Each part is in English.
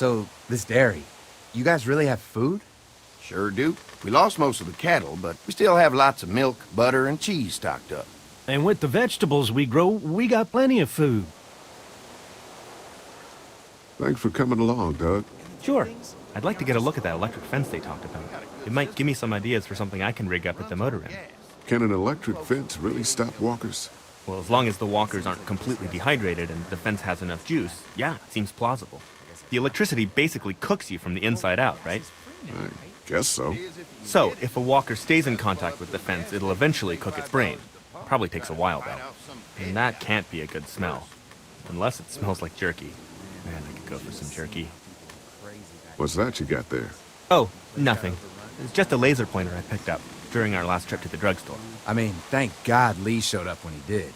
So, this dairy, you guys really have food? Sure do. We lost most of the cattle, but we still have lots of milk, butter, and cheese stocked up. And with the vegetables we grow, we got plenty of food. Thanks for coming along, Doug. Sure. I'd like to get a look at that electric fence they talked about. It might give me some ideas for something I can rig up at the motor inn. Can an electric fence really stop walkers? Well, as long as the walkers aren't completely dehydrated and the fence has enough juice, yeah, it seems plausible. The electricity basically cooks you from the inside out, right? I guess so. So, if a walker stays in contact with the fence, it'll eventually cook its brain. Probably takes a while, though. And that can't be a good smell. Unless it smells like jerky. Man, I could go for some jerky. What's that you got there? Oh, nothing. It's just a laser pointer I picked up during our last trip to the drugstore. I mean, thank God Lee showed up when he did.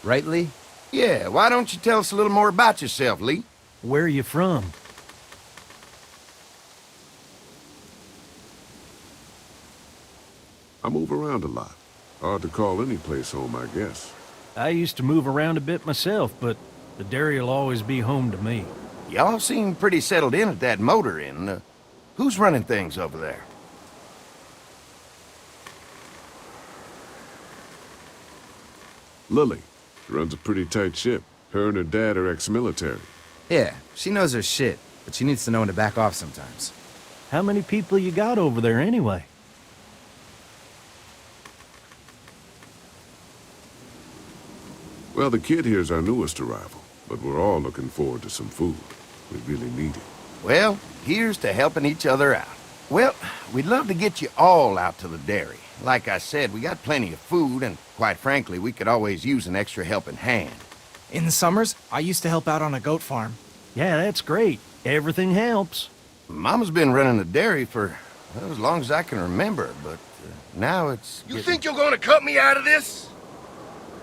Right, Lee? Yeah, why don't you tell us a little more about yourself, Lee? Where are you from? I move around a lot. Hard to call any place home, I guess. I used to move around a bit myself, but the dairy will always be home to me. Y'all seem pretty settled in at that motor inn. Who's running things over there? Lily. She runs a pretty tight ship. Her and her dad are ex-military. Yeah, she knows her shit, but she needs to know when to back off sometimes. How many people you got over there anyway? Well, the kid here's our newest arrival, but we're all looking forward to some food. We really need it. Well, here's to helping each other out. Well, we'd love to get you all out to the dairy. Like I said, we got plenty of food, and quite frankly, we could always use an extra helping hand. In the summers, I used to help out on a goat farm. Yeah, that's great. Everything helps. Mama's been running the dairy for well, as long as I can remember, but now it's... You think you're gonna cut me out of this?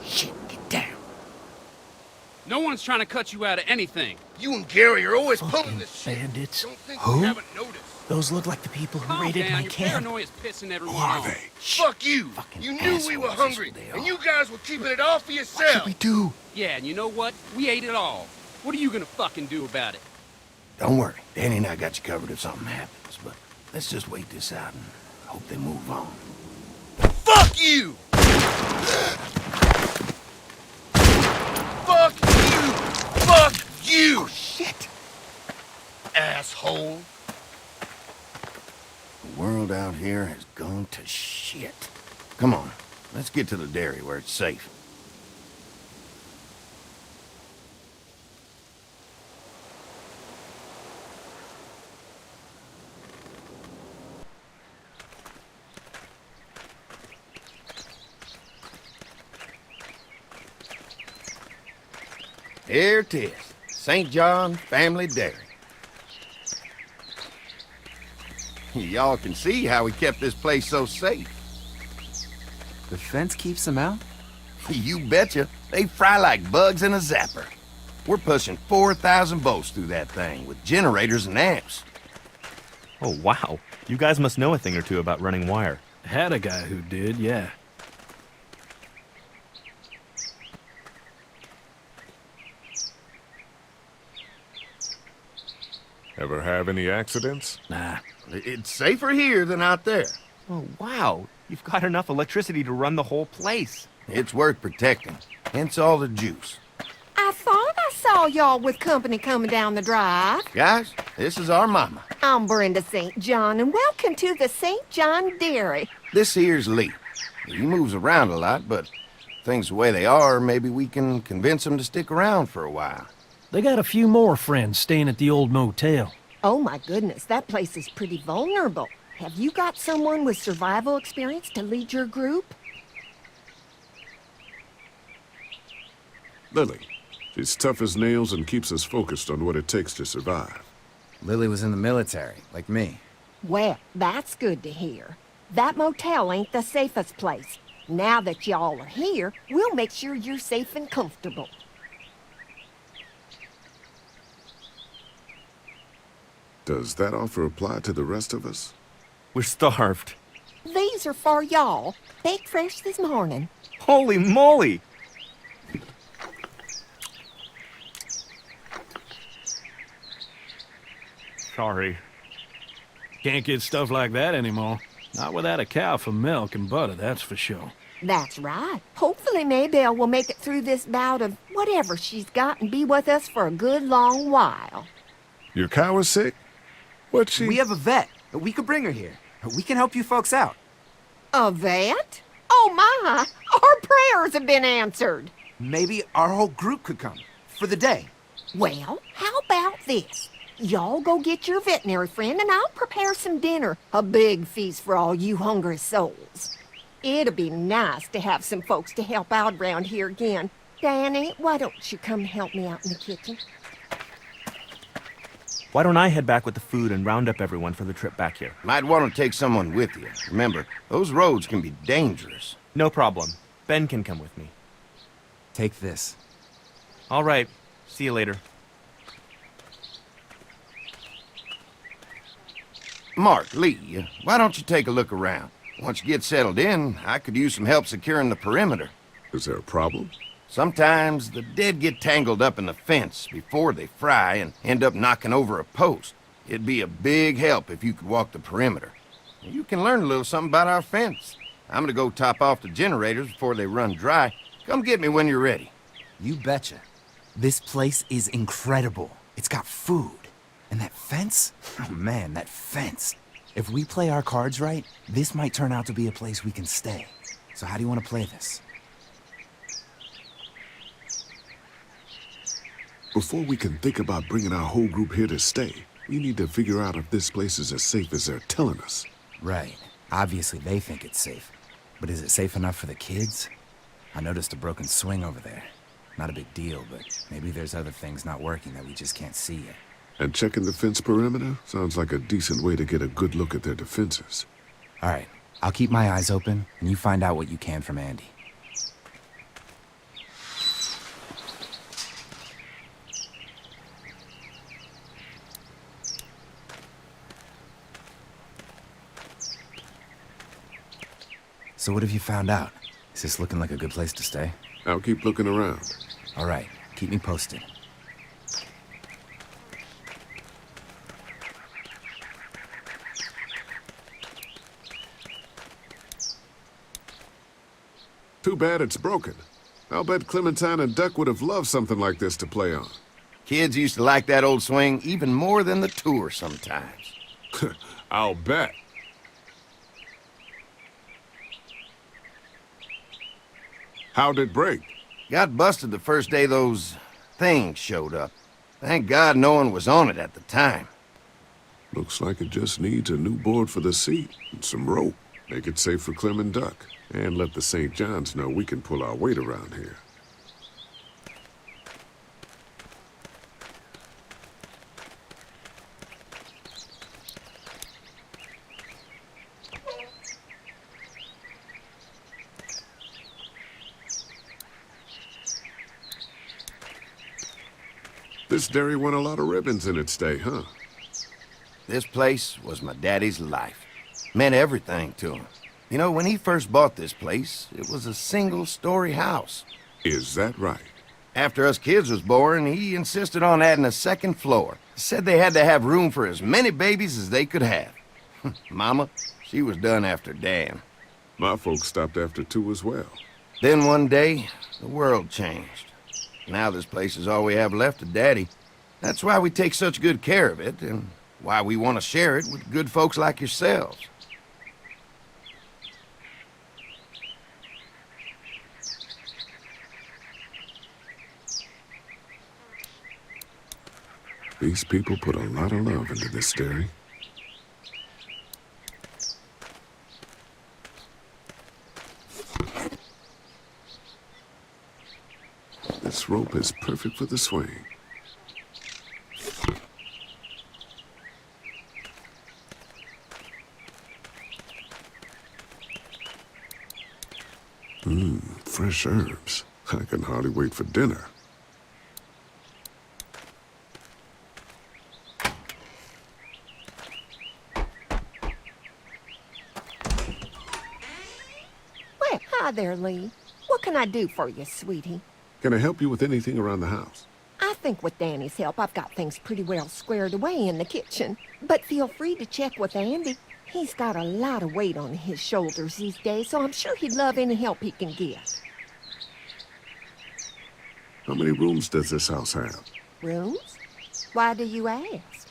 Shit, get down. No one's trying to cut you out of anything. You and Gary are always Fucking pulling this shit. bandits. Don't think Who? we haven't noticed. Those look like the people who Calm raided down, my your camp. paranoia is pissing everyone Who are off. they? Fuck you. Fucking You knew we were assholes, hungry, that's what they and are. you guys were keeping it all for What yourself. should we do? Yeah, and you know what? We ate it all. What are you gonna fucking do about it? Don't worry, Danny and I got you covered if something happens, but let's just wait this out and hope they move on. Fuck you! Fuck you! Fuck you! Oh, shit. Asshole. The world out here has gone to shit. Come on, let's get to the dairy where it's safe. Here it is, St. John Family Dairy. Y'all can see how we kept this place so safe. The fence keeps them out? You betcha. They fry like bugs in a zapper. We're pushing 4,000 volts through that thing with generators and amps. Oh, wow. You guys must know a thing or two about running wire. Had a guy who did, yeah. Ever have any accidents? Nah. It's safer here than out there. Oh, wow. You've got enough electricity to run the whole place. It's worth protecting, hence all the juice. I thought I saw y'all with company coming down the drive. Guys, this is our mama. I'm Brenda St. John, and welcome to the St. John Dairy. This here's Lee. He moves around a lot, but things the way they are, maybe we can convince him to stick around for a while. They got a few more friends staying at the old motel. Oh my goodness, that place is pretty vulnerable. Have you got someone with survival experience to lead your group? Lily. She's tough as nails and keeps us focused on what it takes to survive. Lily was in the military, like me. Well, that's good to hear. That motel ain't the safest place. Now that y'all are here, we'll make sure you're safe and comfortable. Does that offer apply to the rest of us? We're starved. These are for y'all. Baked fresh this morning. Holy moly! Sorry. Can't get stuff like that anymore. Not without a cow for milk and butter, that's for sure. That's right. Hopefully Maybelle will make it through this bout of whatever she's got and be with us for a good long while. Your cow is sick? What's she... We have a vet. We could bring her here. We can help you folks out. A vet? Oh my! Our prayers have been answered. Maybe our whole group could come. For the day. Well, how about this? Y'all go get your veterinary friend and I'll prepare some dinner. A big feast for all you hungry souls. It'll be nice to have some folks to help out around here again. Danny, why don't you come help me out in the kitchen? Why don't I head back with the food and round up everyone for the trip back here? Might want to take someone with you. Remember, those roads can be dangerous. No problem. Ben can come with me. Take this. All right. See you later. Mark, Lee, why don't you take a look around? Once you get settled in, I could use some help securing the perimeter. Is there a problem? Sometimes the dead get tangled up in the fence before they fry and end up knocking over a post. It'd be a big help if you could walk the perimeter. You can learn a little something about our fence. I'm gonna go top off the generators before they run dry. Come get me when you're ready. You betcha. This place is incredible. It's got food. And that fence? Oh man, that fence. If we play our cards right, this might turn out to be a place we can stay. So how do you want to play this? Before we can think about bringing our whole group here to stay, we need to figure out if this place is as safe as they're telling us. Right. Obviously they think it's safe. But is it safe enough for the kids? I noticed a broken swing over there. Not a big deal, but maybe there's other things not working that we just can't see yet. And checking the fence perimeter sounds like a decent way to get a good look at their defenses. All right. I'll keep my eyes open, and you find out what you can from Andy. So what have you found out? Is this looking like a good place to stay? I'll keep looking around. All right. Keep me posted. Too bad it's broken. I'll bet Clementine and Duck would have loved something like this to play on. Kids used to like that old swing even more than the tour sometimes. I'll bet. How'd it break? Got busted the first day those things showed up. Thank God no one was on it at the time. Looks like it just needs a new board for the seat and some rope. Make it safe for Clem and Duck. And let the St. John's know we can pull our weight around here. This dairy won a lot of ribbons in its day, huh? This place was my daddy's life. Meant everything to him. You know, when he first bought this place, it was a single-story house. Is that right? After us kids was born, he insisted on adding a second floor. Said they had to have room for as many babies as they could have. Mama, she was done after Dan. My folks stopped after 2 as well. Then one day, the world changed. Now this place is all we have left of Daddy. That's why we take such good care of it, and why we want to share it with good folks like yourselves. These people put a lot of love into this dairy. This rope is perfect for the swing. Fresh herbs. I can hardly wait for dinner. Well, hi there, Lee. What can I do for you, sweetie? Can I help you with anything around the house? I think with Danny's help, I've got things pretty well squared away in the kitchen. But feel free to check with Andy. He's got a lot of weight on his shoulders these days, so I'm sure he'd love any help he can get. How many rooms does this house have? Rooms? Why do you ask?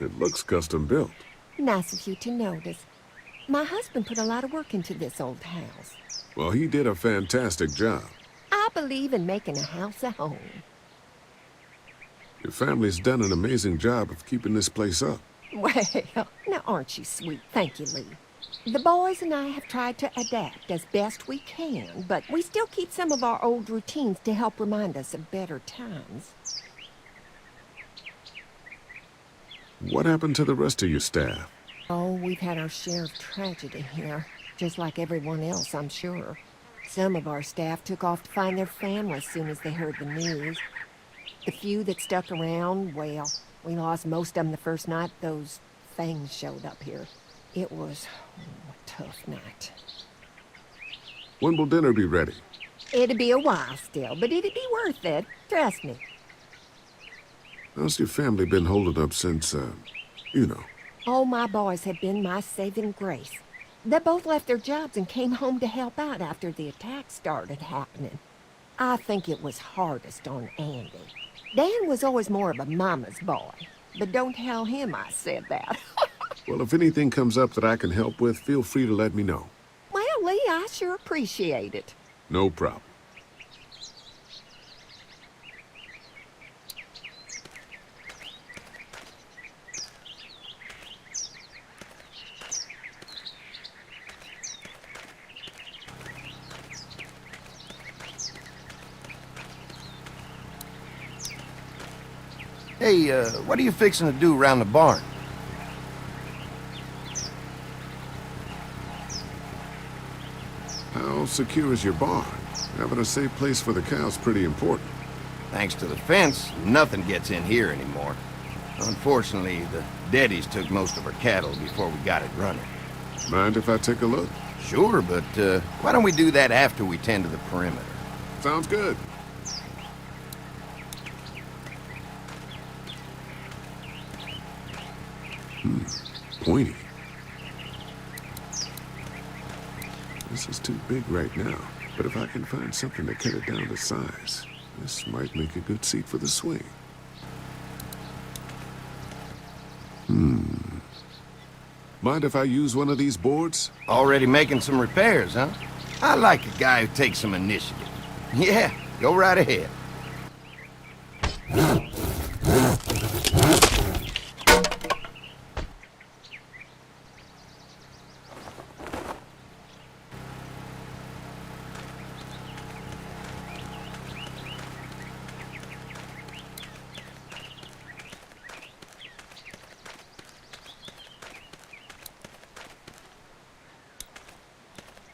It looks custom built. Nice of you to notice. My husband put a lot of work into this old house. Well, he did a fantastic job. I believe in making a house a home. Your family's done an amazing job of keeping this place up. Well, now aren't you sweet? Thank you, Lee. The boys and I have tried to adapt as best we can, but we still keep some of our old routines to help remind us of better times. What happened to the rest of your staff? Oh, we've had our share of tragedy here, just like everyone else, I'm sure. Some of our staff took off to find their families as soon as they heard the news. The few that stuck around, well, we lost most of them the first night those things showed up here. It was a tough night. When will dinner be ready? It'll be a while still, but it'll be worth it. Trust me. How's your family been holding up since, you know? Oh, my boys have been my saving grace. They both left their jobs and came home to help out after the attack started happening. I think it was hardest on Andy. Dan was always more of a mama's boy, but don't tell him I said that. Well, if anything comes up that I can help with, feel free to let me know. Well, Lee, I sure appreciate it. No problem. Hey, what are you fixing to do around the barn? How secure is your barn? Having a safe place for the cows pretty important. Thanks to the fence, nothing gets in here anymore. Unfortunately, the Daddies took most of our cattle before we got it running. Mind if I take a look? Sure, but why don't we do that after we tend to the perimeter? Sounds good. Pointy. This is too big right now, but if I can find something to cut it down to size, this might make a good seat for the swing. Mind if I use one of these boards? Already making some repairs, huh? I like a guy who takes some initiative. Yeah, go right ahead.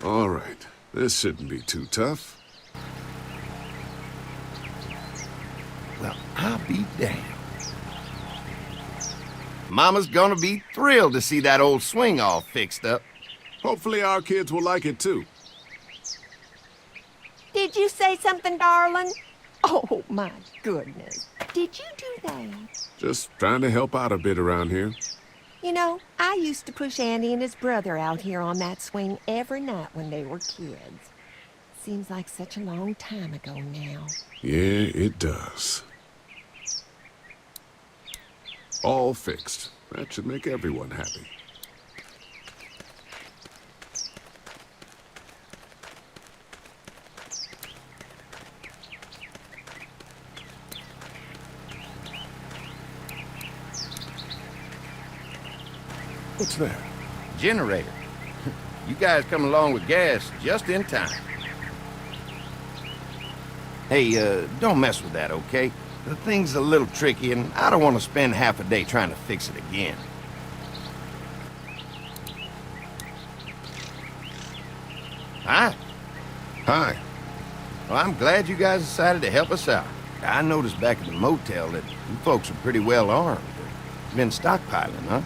All right, this shouldn't be too tough. Well, I'll be damned. Mama's gonna be thrilled to see that old swing all fixed up. Hopefully our kids will like it too. Did you say something, darling? Oh, my goodness. Did you do that? Just trying to help out a bit around here. You know, I used to push Andy and his brother out here on that swing every night when they were kids. Seems like such a long time ago now. Yeah, it does. All fixed. That should make everyone happy. What's that? Generator. You guys come along with gas just in time. Hey, don't mess with that, okay? The thing's a little tricky, and I don't want to spend half a day trying to fix it again. Hi. Hi. Well, I'm glad you guys decided to help us out. I noticed back at the motel that you folks are pretty well armed. Been stockpiling, huh?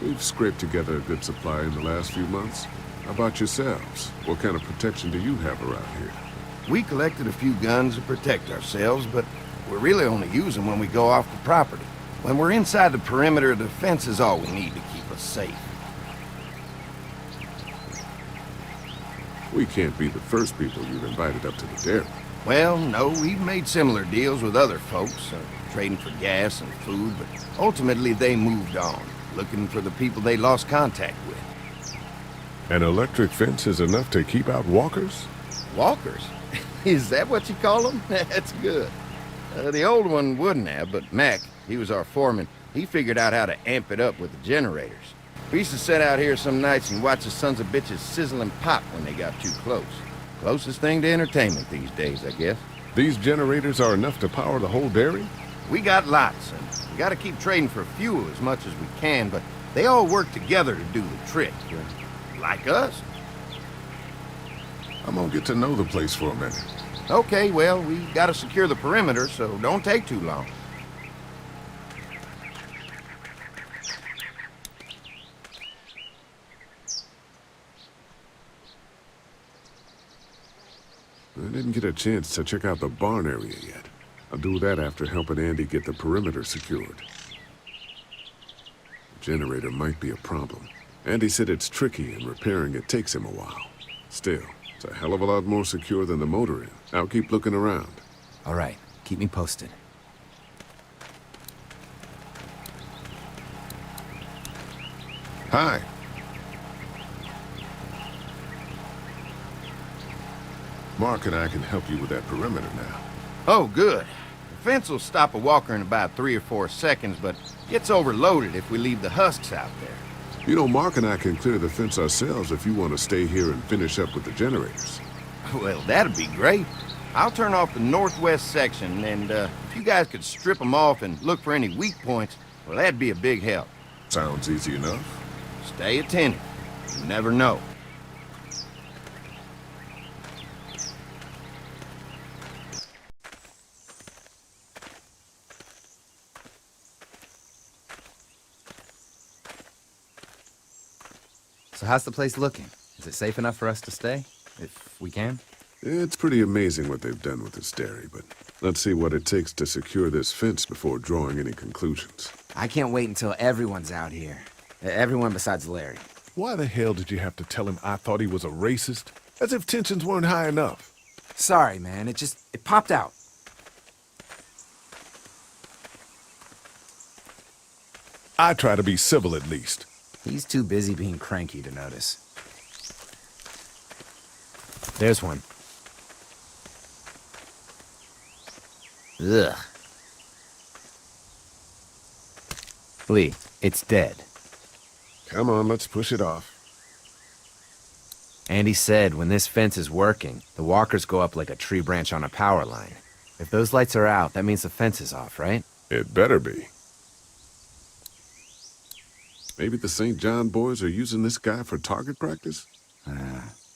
We've scraped together a good supply in the last few months. How about yourselves? What kind of protection do you have around here? We collected a few guns to protect ourselves, but we really only use them when we go off the property. When we're inside the perimeter, the fence is all we need to keep us safe. We can't be the first people you've invited up to the dairy. Well, no, we've made similar deals with other folks, trading for gas and food, but ultimately they moved on, looking for the people they lost contact with. An electric fence is enough to keep out walkers? Walkers? Is that what you call them? That's good. The old one wouldn't have, but Mac, he was our foreman, he figured out how to amp it up with the generators. We used to sit out here some nights and watch the sons of bitches sizzle and pop when they got too close. Closest thing to entertainment these days, I guess. These generators are enough to power the whole dairy? We got lots, and we gotta keep trading for fuel as much as we can, but they all work together to do the trick. Like us. I'm gonna get to know the place for a minute. Okay, well, we gotta secure the perimeter, so don't take too long. I didn't get a chance to check out the barn area yet. I'll do that after helping Andy get the perimeter secured. The generator might be a problem. Andy said it's tricky and repairing it takes him a while. Still, it's a hell of a lot more secure than the motor inn. I'll keep looking around. All right, keep me posted. Hi. Mark and I can help you with that perimeter now. Oh, good. The fence will stop a walker in about 3 or 4 seconds, but gets overloaded if we leave the husks out there. You know, Mark and I can clear the fence ourselves if you want to stay here and finish up with the generators. Well, that'd be great. I'll turn off the northwest section, and if you guys could strip them off and look for any weak points, well, that'd be a big help. Sounds easy enough. Stay attentive. You never know. So how's the place looking? Is it safe enough for us to stay? If we can? It's pretty amazing what they've done with this dairy, but let's see what it takes to secure this fence before drawing any conclusions. I can't wait until everyone's out here. Everyone besides Larry. Why the hell did you have to tell him I thought he was a racist? As if tensions weren't high enough. Sorry, man. It popped out. I try to be civil at least. He's too busy being cranky to notice. There's one. Ugh. Lee, it's dead. Come on, let's push it off. Andy said when this fence is working, the walkers go up like a tree branch on a power line. If those lights are out, that means the fence is off, right? It better be. Maybe the St. John boys are using this guy for target practice?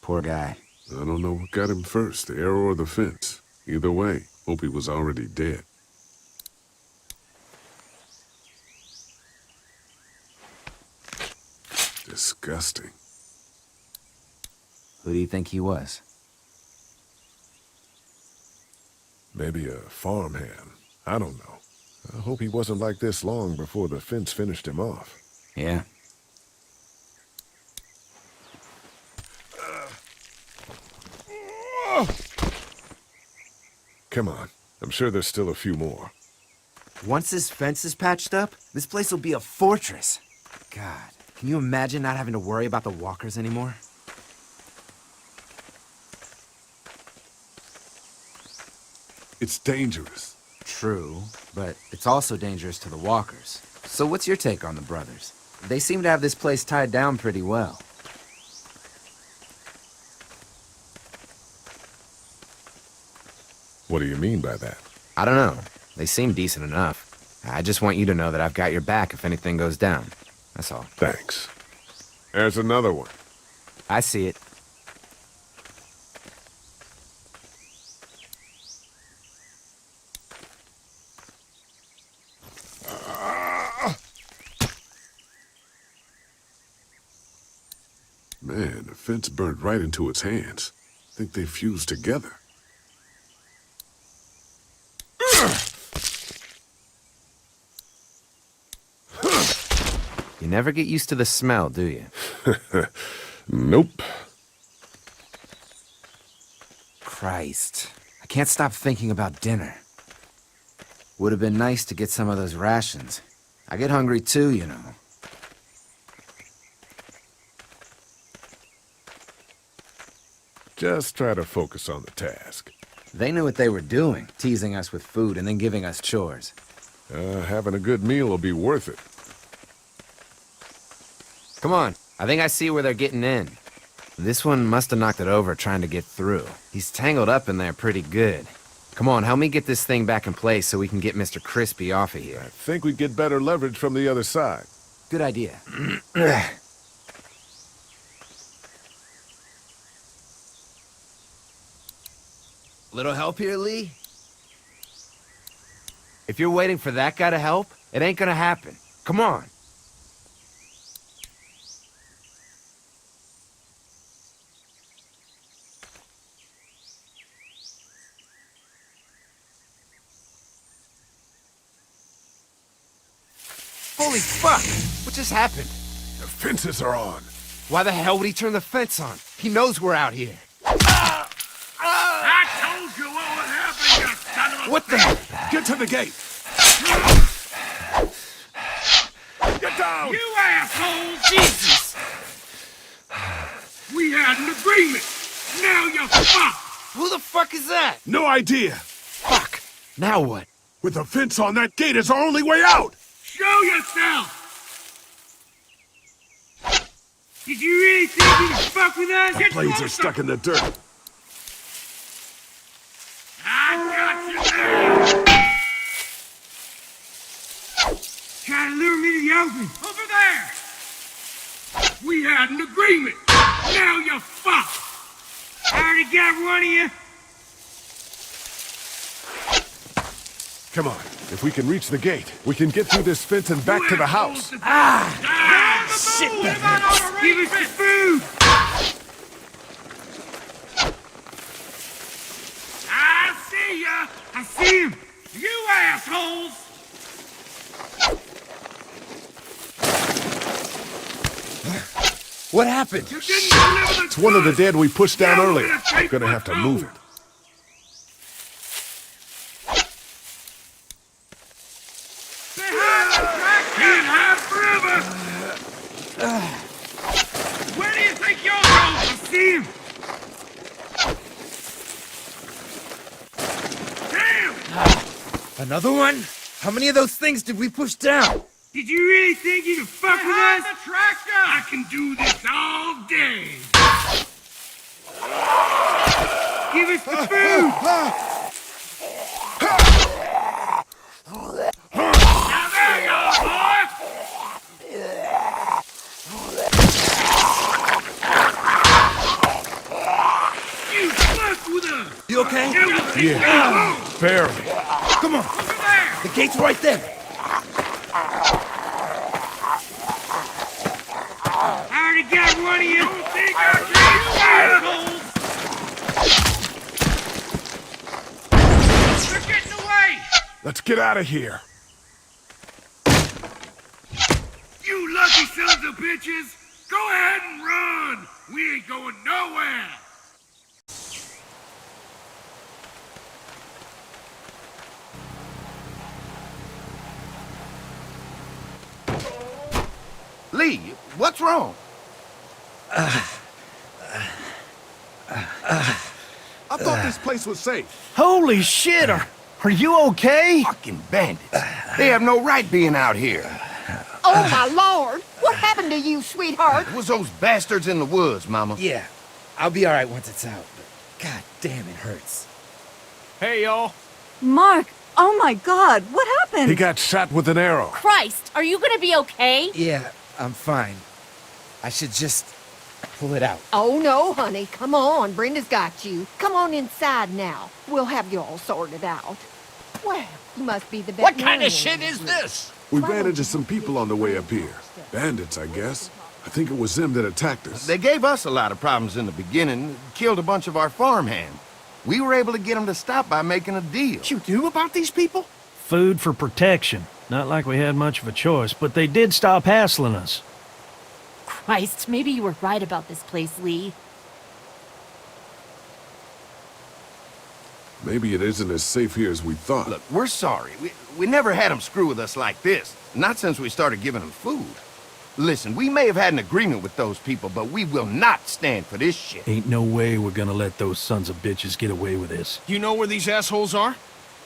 Poor guy. I don't know what got him first, the arrow or the fence. Either way, hope he was already dead. Disgusting. Who do you think he was? Maybe a farmhand. I don't know. I hope he wasn't like this long before the fence finished him off. Yeah. Come on. I'm sure there's still a few more. Once this fence is patched up, this place will be a fortress. God, can you imagine not having to worry about the walkers anymore? It's dangerous. True, but it's also dangerous to the walkers. So what's your take on the brothers? They seem to have this place tied down pretty well. What do you mean by that? I don't know. They seem decent enough. I just want you to know that I've got your back if anything goes down. That's all. Thanks. There's another one. I see it. Man, the fence burnt right into its hands. Think they fused together. You never get used to the smell, do you? Nope. Christ. I can't stop thinking about dinner. Would have been nice to get some of those rations. I get hungry too, you know. Just try to focus on the task. They knew what they were doing, teasing us with food and then giving us chores. Having a good meal will be worth it. Come on, I think I see where they're getting in. This one must have knocked it over trying to get through. He's tangled up in there pretty good. Come on, help me get this thing back in place so we can get Mr. Crispy off of here. I think we'd get better leverage from the other side. Good idea. Little help here, Lee? If you're waiting for that guy to help, it ain't gonna happen. Come on. Holy fuck! What just happened? The fences are on. Why the hell would he turn the fence on? He knows we're out here. I told you what would happen, you son of a... What the? Get to the gate! Get down! You assholes! Jesus! We had an agreement. Now you're fucked. Who the fuck is that? No idea! Fuck! Now what? With the fence on, that gate is our only way out! Show yourself! Did you really think you could fuck with us? The blades are stuck in the dirt. I got you now! Try to lure me to the open. Over there! We had an agreement. Now you're fucked. I already got one of you. Come on. If we can reach the gate, we can get through this fence and back to the house. Shit, that hurts. Give us the food. I see ya. I see him. You assholes. What happened? You didn't deliver the It's one of the dead we pushed down Now we're earlier. gonna take Gonna my have to move food. it. Can't hide forever. Where do you think you're going? I see him. Damn! Another one? How many of those things did we push down? Did you really think you could fuck with us? The tractor! I can do this all day. Give us the food. Now there you are, boy. You fucked with us. You okay? Yeah. Barely. Come on. Over there. The gate's right there. I already got one of you. Don't think I can't. They're getting away. Let's get out of here. You lucky sons of bitches. Go ahead and run. We ain't going nowhere. Lee, what's wrong? I thought this place was safe. Holy shit! Are you okay? Fucking bandits. They have no right being out here. Oh, my lord! What happened to you, sweetheart? It was those bastards in the woods, Mama. Yeah, I'll be alright once it's out, but god damn, it hurts. Hey, y'all. Mark, oh my God, what happened? He got shot with an arrow. Christ, are you gonna be okay? Yeah, I'm fine. I should just pull it out. Oh, no, honey. Come on. Brenda's got you. Come on inside now. We'll have you all sorted out. Well, you must be the What kind veterinarian. of shit is this? We ran into some people on the way up here. Bandits, I guess. I think it was them that attacked us. They gave us a lot of problems in the beginning, killed a bunch of our farmhands. We were able to get them to stop by making a deal. You knew about these people? Food for protection. Not like we had much of a choice, but they did stop hassling us. Christ, maybe you were right about this place, Lee. Maybe it isn't as safe here as we thought. Look, we're sorry. We never had them screw with us like this. Not since we started giving them food. Listen, we may have had an agreement with those people, but we will not stand for this shit. Ain't no way we're gonna let those sons of bitches get away with this. You know where these assholes are?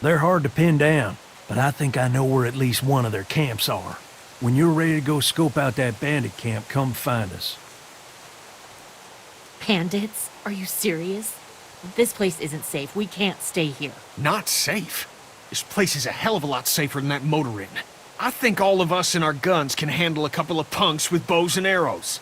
They're hard to pin down, but I think I know where at least one of their camps are. When you're ready to go scope out that bandit camp, come find us. Bandits? Are you serious? This place isn't safe. We can't stay here. Not safe. This place is a hell of a lot safer than that motor inn. I think all of us and our guns can handle a couple of punks with bows and arrows.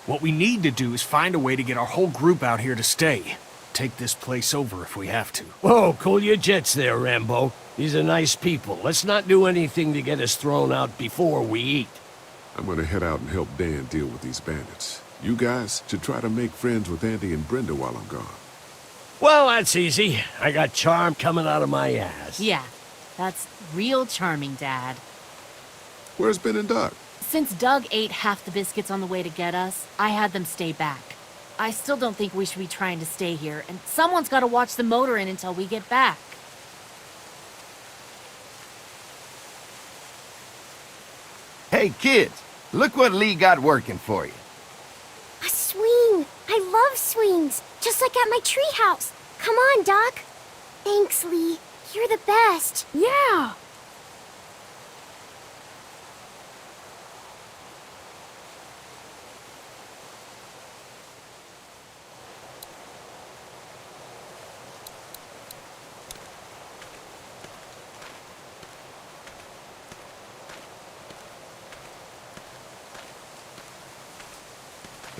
What we need to do is find a way to get our whole group out here to stay. Take this place over if we have to. Whoa, cool your jets there, Rambo. These are nice people. Let's not do anything to get us thrown out before we eat. I'm gonna head out and help Dan deal with these bandits. You guys should try to make friends with Andy and Brenda while I'm gone. Well, that's easy. I got charm coming out of my ass. Yeah, that's real charming, Dad. Where's Ben and Doc? Since Doug ate half the biscuits on the way to get us, I had them stay back. I still don't think we should be trying to stay here, and someone's got to watch the motor inn until we get back. Hey, kids, look what Lee got working for you. A swing! I love swings! Just like at my treehouse! Come on, Doc! Thanks, Lee. You're the best. Yeah!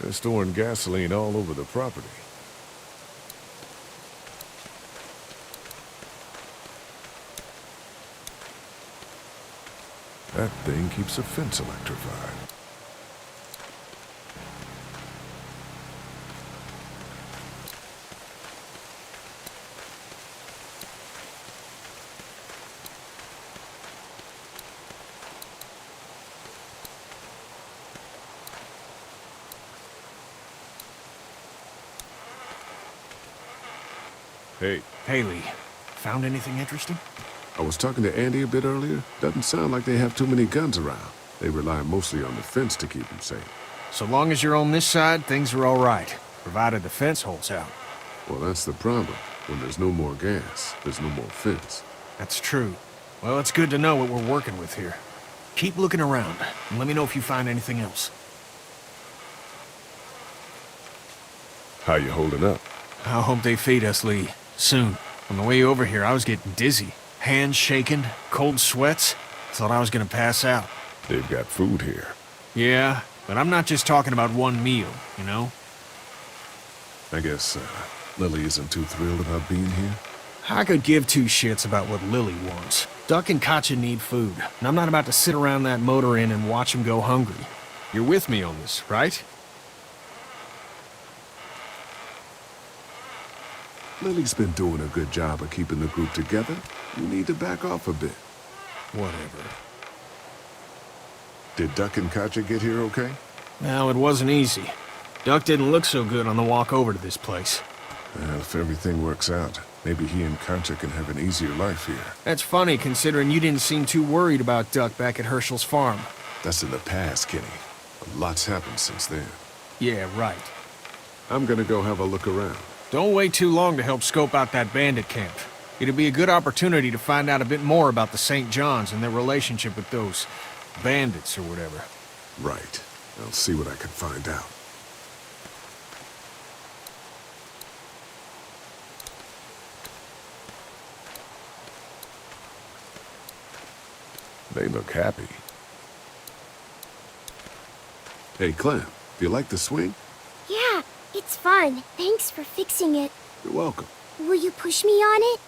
They're storing gasoline all over the property. That thing keeps a fence electrified. Hey. Haley, found anything interesting? I was talking to Andy a bit earlier. Doesn't sound like they have too many guns around. They rely mostly on the fence to keep them safe. So long as you're on this side, things are all right. Provided the fence holds out. Well, that's the problem. When there's no more gas, there's no more fence. That's true. Well, it's good to know what we're working with here. Keep looking around, and let me know if you find anything else. How you holding up? I hope they feed us, Lee. Soon. On the way over here, I was getting dizzy. Hands shaking, cold sweats. Thought I was gonna pass out. They've got food here. Yeah, but I'm not just talking about one meal, you know? I guess, Lily isn't too thrilled about being here. I could give two shits about what Lily wants. Duck and Katjaa need food, and I'm not about to sit around that motor inn and watch them go hungry. You're with me on this, right? Lily's been doing a good job of keeping the group together. You need to back off a bit. Whatever. Did Duck and Katjaa get here okay? No, it wasn't easy. Duck didn't look so good on the walk over to this place. Well, if everything works out, maybe he and Katjaa can have an easier life here. That's funny, considering you didn't seem too worried about Duck back at Herschel's farm. That's in the past, Kenny. A lot's happened since then. Yeah, right. I'm gonna go have a look around. Don't wait too long to help scope out that bandit camp. It'd be a good opportunity to find out a bit more about the St. John's and their relationship with those bandits or whatever. Right. I'll see what I can find out. They look happy. Hey, Clem, do you like the swing? Yeah, it's fun. Thanks for fixing it. You're welcome. Will you push me on it?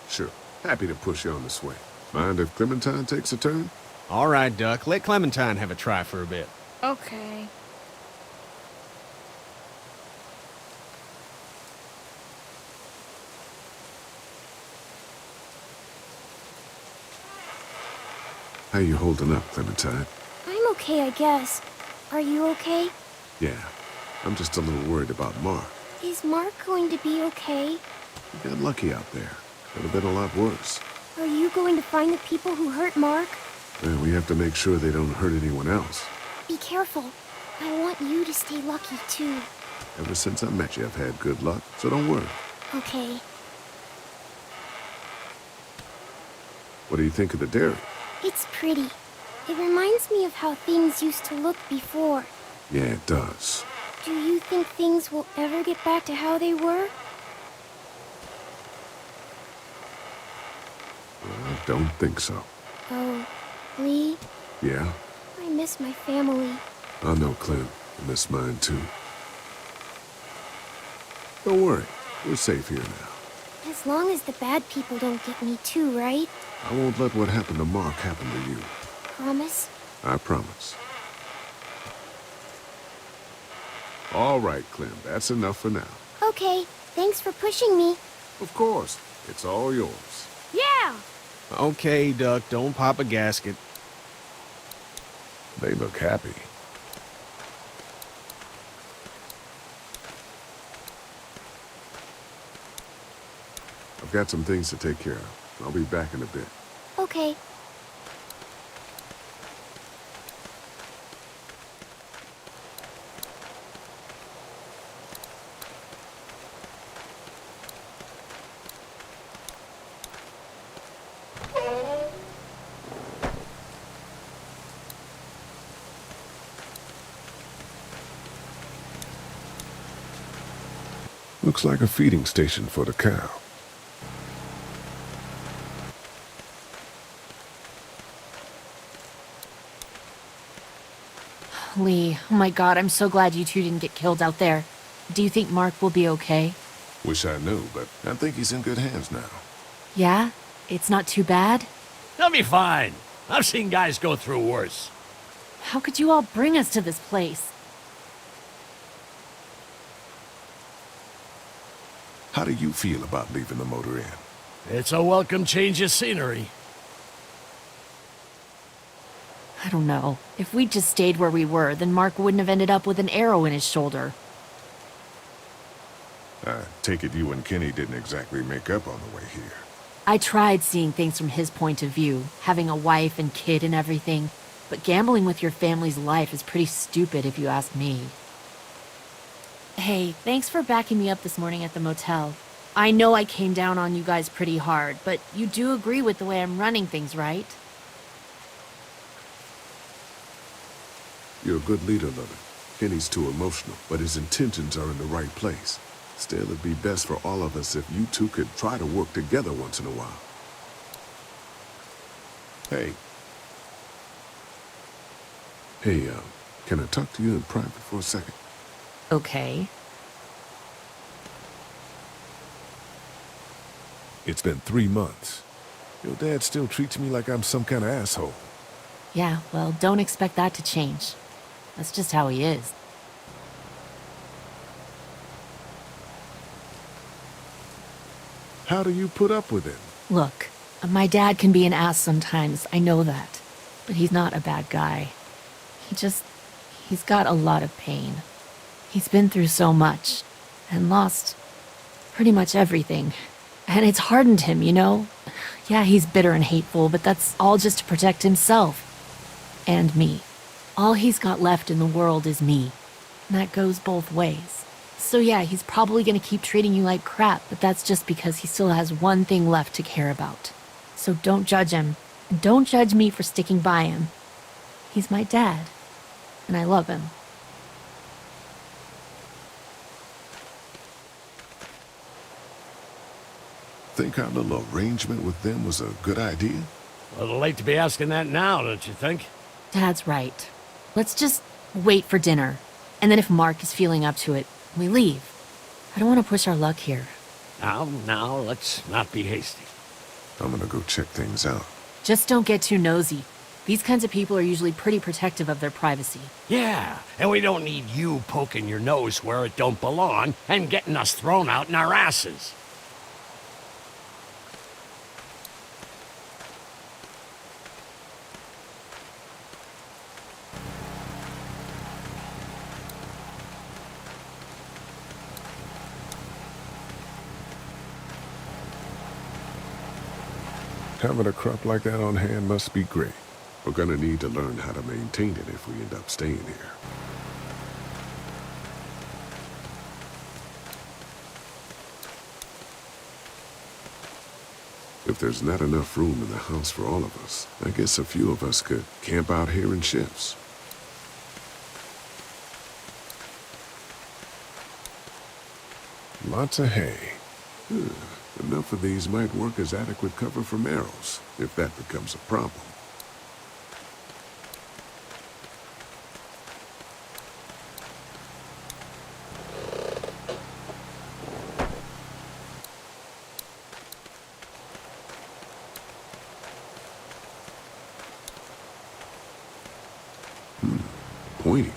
Sure. Happy to push you on the swing. Mind if Clementine takes a turn? All right, Duck. Let Clementine have a try for a bit. Okay. How you holding up, Clementine? I'm okay, I guess. Are you okay? Yeah, I'm just a little worried about Mark. Is Mark going to be okay? You got lucky out there. Could have been a lot worse. Are you going to find the people who hurt Mark? Well, we have to make sure they don't hurt anyone else. Be careful. I want you to stay lucky, too. Ever since I met you, I've had good luck, so don't worry. Okay. What do you think of the dairy? It's pretty. It reminds me of how things used to look before. Yeah, it does. Do you think things will ever get back to how they were? I don't think so. Oh, Lee, Yeah? I miss my family. I know, Clem. I miss mine, too. Don't worry. We're safe here now. As long as the bad people don't get me too, right? I won't let what happened to Mark happen to you. Promise? I promise. All right, Clem. That's enough for now. Okay, thanks for pushing me. Of course. It's all yours. Yeah! Okay, Duck, don't pop a gasket. They look happy. I've got some things to take care of. I'll be back in a bit. Okay. Looks like a feeding station for the cow. Lee, oh my god, I'm so glad you two didn't get killed out there. Do you think Mark will be okay? Wish I knew, but I think he's in good hands now. Yeah? It's not too bad? He'll be fine. I've seen guys go through worse. How could you all bring us to this place? How do you feel about leaving the motor inn? It's a welcome change of scenery. I don't know. If we'd just stayed where we were, then Mark wouldn't have ended up with an arrow in his shoulder. I take it you and Kenny didn't exactly make up on the way here. I tried seeing things from his point of view, having a wife and kid and everything, but gambling with your family's life is pretty stupid if you ask me. Hey, thanks for backing me up this morning at the motel. I know I came down on you guys pretty hard, but you do agree with the way I'm running things, right? You're a good leader, Lovin. Kenny's too emotional, but his intentions are in the right place. Still, it'd be best for all of us if you two could try to work together once in a while. Hey. Hey, can I talk to you in private for a second? Okay. It's been 3 months. Your dad still treats me like I'm some kind of asshole. Yeah, well, don't expect that to change. That's just how he is. How do you put up with it? Look, my dad can be an ass sometimes, I know that. But he's not a bad guy. He's got a lot of pain. He's been through so much, and lost pretty much everything. And it's hardened him, you know? Yeah, he's bitter and hateful, but that's all just to protect himself. And me. All he's got left in the world is me. And that goes both ways. So yeah, he's probably gonna keep treating you like crap, but that's just because he still has one thing left to care about. So don't judge him. And don't judge me for sticking by him. He's my dad. And I love him. Think our little arrangement with them was a good idea? A little late to be asking that now, don't you think? Dad's right. Let's just wait for dinner. And then if Mark is feeling up to it, we leave. I don't want to push our luck here. Now, let's not be hasty. I'm gonna go check things out. Just don't get too nosy. These kinds of people are usually pretty protective of their privacy. Yeah, and we don't need you poking your nose where it don't belong and getting us thrown out in our asses. Having a crop like that on hand must be great. We're gonna need to learn how to maintain it if we end up staying here. If there's not enough room in the house for all of us, I guess a few of us could camp out here in shifts. Lots of hay. Enough of these might work as adequate cover from arrows, if that becomes a problem. Pointy.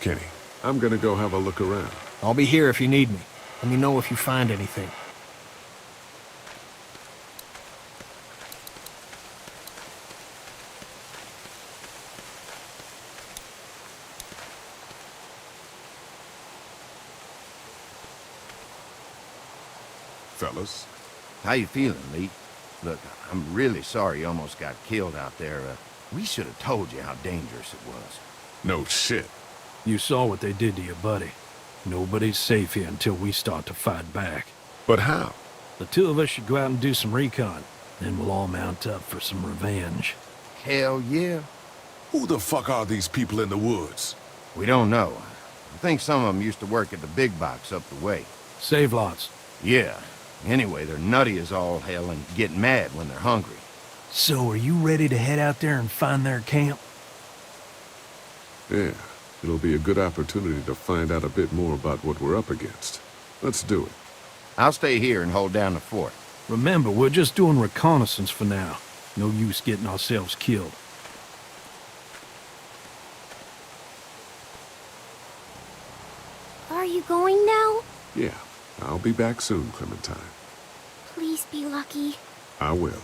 Kenny, I'm gonna go have a look around. I'll be here if you need me. Let me know if you find anything. Fellas, How you feeling, Lee? Look, I'm really sorry you almost got killed out there. We should have told you how dangerous it was. no shit. You saw what they did to your buddy. Nobody's safe here until we start to fight back. But how? The two of us should go out and do some recon. Then we'll all mount up for some revenge. Hell yeah. Who the fuck are these people in the woods? We don't know. I think some of them used to work at the big box up the way. Save lots. Yeah. Anyway, they're nutty as all hell and get mad when they're hungry. So are you ready to head out there and find their camp? Yeah, it'll be a good opportunity to find out a bit more about what we're up against. Let's do it. I'll stay here and hold down the fort. Remember, we're just doing reconnaissance for now. No use getting ourselves killed. Are you going now? Yeah, I'll be back soon, Clementine. Please be lucky. I will.